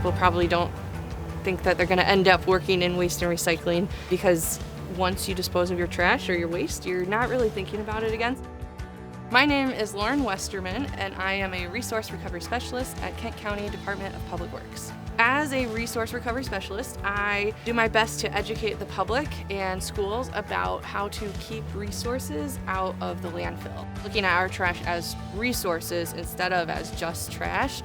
people probably don't think that they're going to end up working in waste and recycling, because once you dispose of your trash or your waste, you're not really thinking about it again. My name is Lauren Westerman, and I am a resource recovery specialist at Kent County Department of Public Works. As a resource recovery specialist, I do my best to educate the public and schools about how to keep resources out of the landfill, looking at our trash as resources instead of as just trash.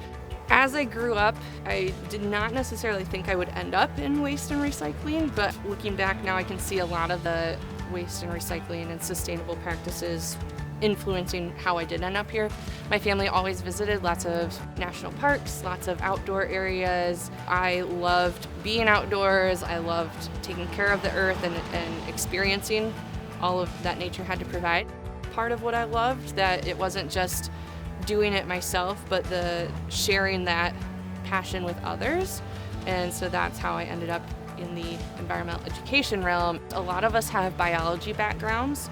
As I grew up, I did not necessarily think I would end up in waste and recycling, but looking back now, I can see a lot of the waste and recycling and sustainable practices influencing how I did end up here. My family always visited lots of national parks, lots of outdoor areas. I loved being outdoors. I loved taking care of the earth and experiencing all of that nature had to provide. Part of what I loved, that it wasn't just doing it myself, but the sharing that passion with others. And so that's how I ended up in the environmental education realm. A lot of us have biology backgrounds.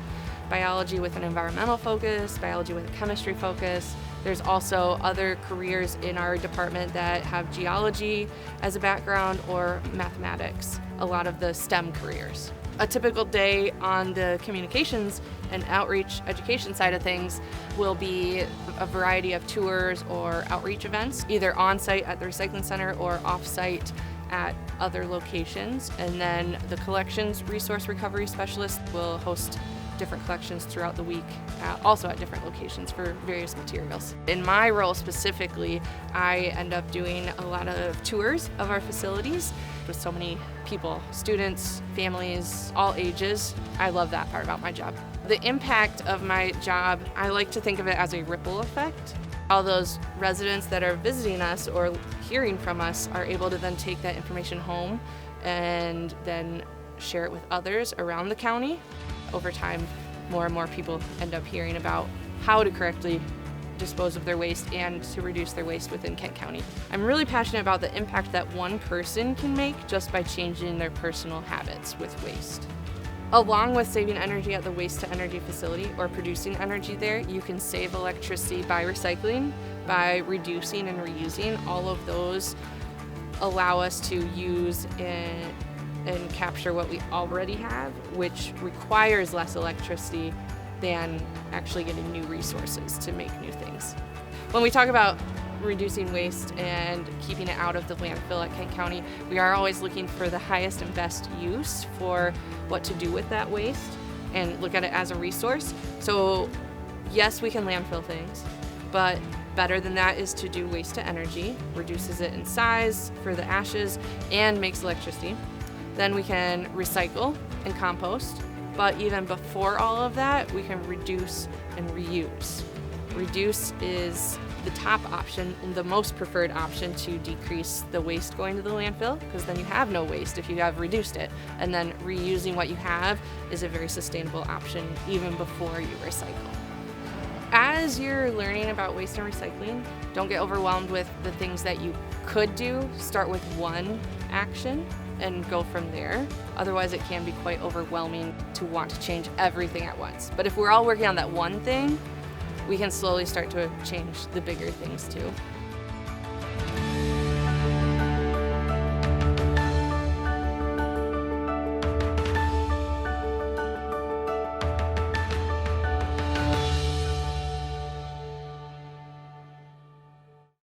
Biology with an environmental focus, biology with a chemistry focus. There's also other careers in our department that have geology as a background or mathematics, a lot of the STEM careers. A typical day on the communications and outreach education side of things will be a variety of tours or outreach events, either on-site at the recycling center or off-site at other locations. And then the collections resource recovery specialist will host different collections throughout the week, also at different locations for various materials. In my role specifically, I end up doing a lot of tours of our facilities with so many people, students, families, all ages. I love that part about my job. The impact of my job, I like to think of it as a ripple effect. All those residents that are visiting us or hearing from us are able to then take that information home and then share it with others around the county. Over time, more and more people end up hearing about how to correctly dispose of their waste and to reduce their waste within Kent County. I'm really passionate about the impact that one person can make just by changing their personal habits with waste. Along with saving energy at the waste-to-energy facility or producing energy there, you can save electricity by recycling, by reducing and reusing. All of those allow us to use and capture what we already have, which requires less electricity than actually getting new resources to make new things. When we talk about reducing waste and keeping it out of the landfill at Kent County, we are always looking for the highest and best use for what to do with that waste and look at it as a resource. So yes, we can landfill things, but better than that is to do waste to energy, reduces it in size for the ashes and makes electricity. Then we can recycle and compost, but even before all of that, we can reduce and reuse. Reduce is the top option and the most preferred option to decrease the waste going to the landfill, because then you have no waste if you have reduced it. And then reusing what you have is a very sustainable option even before you recycle. As you're learning about waste and recycling, don't get overwhelmed with the things that you could do. Start with one action and go from there. Otherwise, it can be quite overwhelming to want to change everything at once. But if we're all working on that one thing, we can slowly start to change the bigger things too.